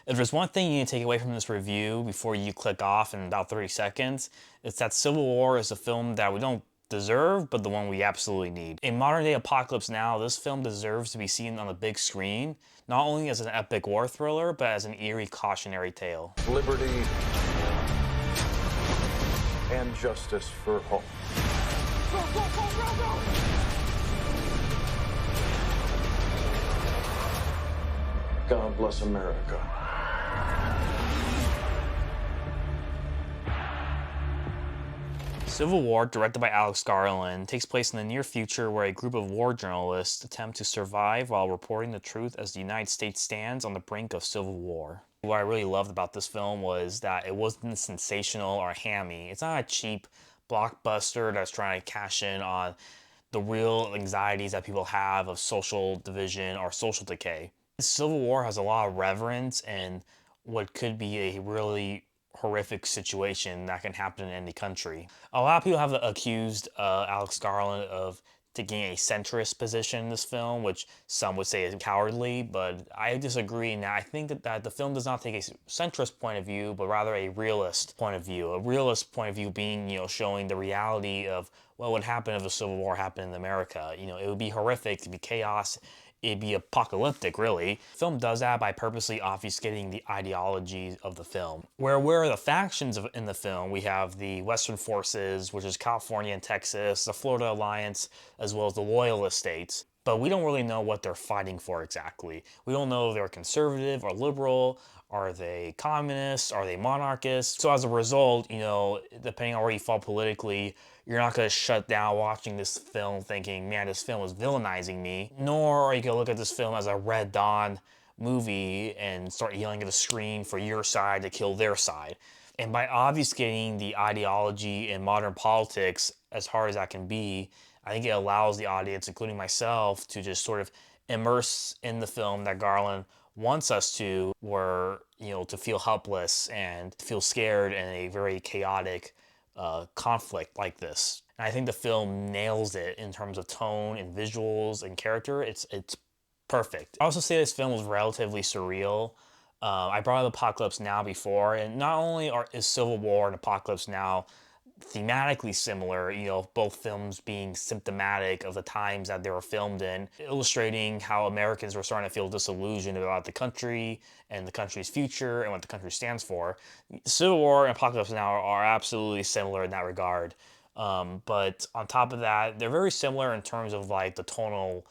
If there's one thing you need to take away from this review before you click off in about 30 seconds, it's that Civil War is a film that we don't deserve, but the one we absolutely need. In modern day apocalypse now, this film deserves to be seen on the big screen, not only as an epic war thriller, but as an eerie cautionary tale. Liberty and justice for all. Go, go, go, go, go! God bless America. Civil War, directed by Alex Garland, takes place in the near future where a group of war journalists attempt to survive while reporting the truth as the United States stands on the brink of civil war. What I really loved about this film was that it wasn't sensational or hammy. It's not a cheap blockbuster that's trying to cash in on the real anxieties that people have of social division or social decay. Civil War has a lot of reverence and what could be a really horrific situation that can happen in any country. A lot of people have accused Alex Garland of taking a centrist position in this film, which some would say is cowardly, but I disagree in that I think that the film does not take a centrist point of view, but rather a realist point of view. A realist point of view being, showing the reality of what would happen if a civil war happened in America. It would be horrific, to be chaos, it'd be apocalyptic, really. The film does that by purposely obfuscating the ideology of the film. Where are the factions in the film? We have the Western Forces, which is California and Texas, the Florida Alliance, as well as the Loyalist states. But we don't really know what they're fighting for exactly. We don't know if they're conservative or liberal. Are they communists? Are they monarchists? So as a result, depending on where you fall politically, you're not going to shut down watching this film thinking, man, this film is villainizing me. Nor are you going to look at this film as a Red Dawn movie and start yelling at the screen for your side to kill their side. And by obfuscating the ideology in modern politics as hard as that can be, I think it allows the audience, including myself, to just sort of immerse in the film that Garland wants us to, where, to feel helpless and feel scared in a very chaotic conflict like this. And I think the film nails it in terms of tone and visuals and character. It's perfect. I also say this film was relatively surreal. I brought up Apocalypse Now before, and not only is Civil War and Apocalypse Now thematically similar, both films being symptomatic of the times that they were filmed in, illustrating how Americans were starting to feel disillusioned about the country and the country's future and what the country stands for. Civil War and Apocalypse Now are absolutely similar in that regard. But on top of that, they're very similar in terms of like the tonal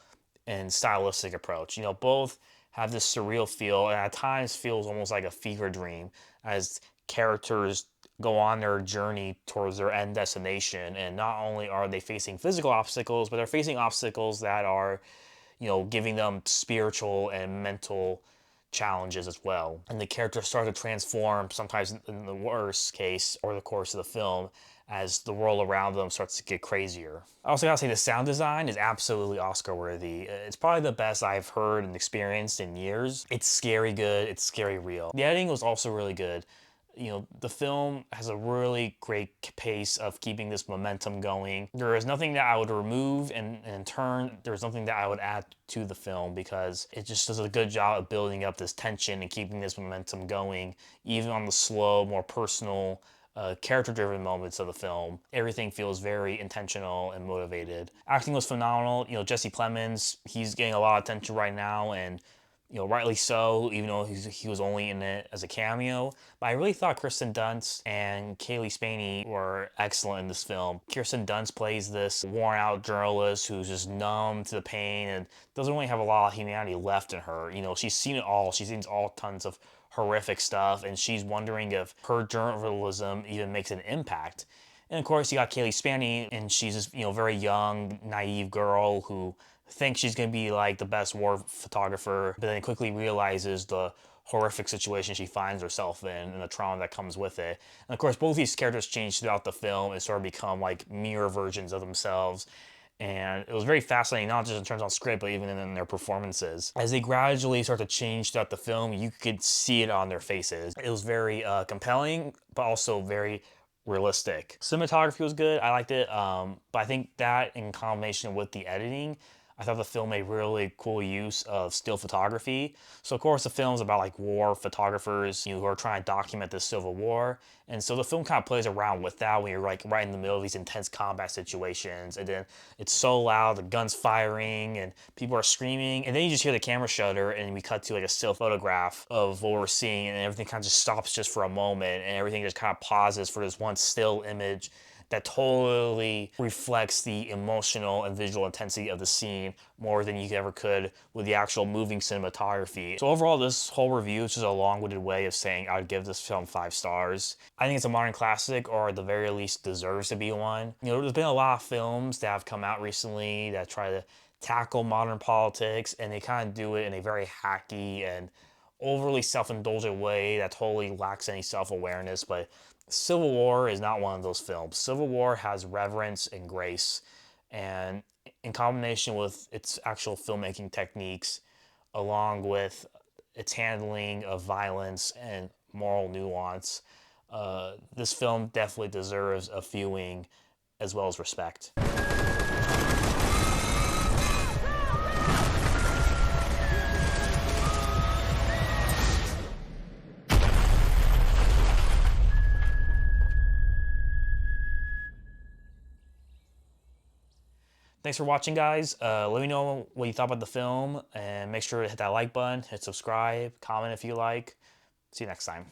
and stylistic approach. Both have this surreal feel and at times feels almost like a fever dream as characters go on their journey towards their end destination. And not only are they facing physical obstacles, but they're facing obstacles that are, giving them spiritual and mental challenges as well. And the characters start to transform, sometimes in the worst case, or the course of the film, as the world around them starts to get crazier. I also gotta say the sound design is absolutely Oscar worthy. It's probably the best I've heard and experienced in years. It's scary good, it's scary real. The editing was also really good. The film has a really great pace of keeping this momentum going. There is nothing that I would remove, and in turn, there's nothing that I would add to the film because it just does a good job of building up this tension and keeping this momentum going, even on the slow, more personal, character-driven moments of the film. Everything feels very intentional and motivated. Acting was phenomenal. Jesse Plemons, he's getting a lot of attention right now, and rightly so, even though he was only in it as a cameo. But I really thought Kirsten Dunst and Kaylee Spaney were excellent in this film. Kirsten Dunst plays this worn-out journalist who's just numb to the pain and doesn't really have a lot of humanity left in her. She's seen it all. She's seen all tons of horrific stuff, and she's wondering if her journalism even makes an impact. And of course, you got Kaylee Spaney, and she's this, very young, naive girl who thinks she's going to be like the best war photographer, but then quickly realizes the horrific situation she finds herself in and the trauma that comes with it. And of course, both these characters change throughout the film and sort of become like mirror versions of themselves. And it was very fascinating, not just in terms of script, but even in their performances. As they gradually start to change throughout the film, you could see it on their faces. It was very compelling, but also very realistic. Cinematography was good. I liked it. But I think that in combination with the editing I thought the film made really cool use of still photography. So of course the film's about like war photographers, who are trying to document the Civil War. And so the film kind of plays around with that when you're like right in the middle of these intense combat situations. And then it's so loud, the guns firing and people are screaming. And then you just hear the camera shutter and we cut to like a still photograph of what we're seeing, and everything kind of just stops just for a moment and everything just kind of pauses for this one still image that totally reflects the emotional and visual intensity of the scene more than you ever could with the actual moving cinematography. So overall, this whole review is just a long-winded way of saying I would give this film 5 stars. I think it's a modern classic, or at the very least deserves to be one. There's been a lot of films that have come out recently that try to tackle modern politics, and they kind of do it in a very hacky and overly self-indulgent way that totally lacks any self-awareness. But Civil War is not one of those films. Civil War has reverence and grace, and in combination with its actual filmmaking techniques, along with its handling of violence and moral nuance, this film definitely deserves a viewing as well as respect. Thanks for watching, guys. Let me know what you thought about the film, and make sure to hit that like button, hit subscribe, comment if you like. See you next time.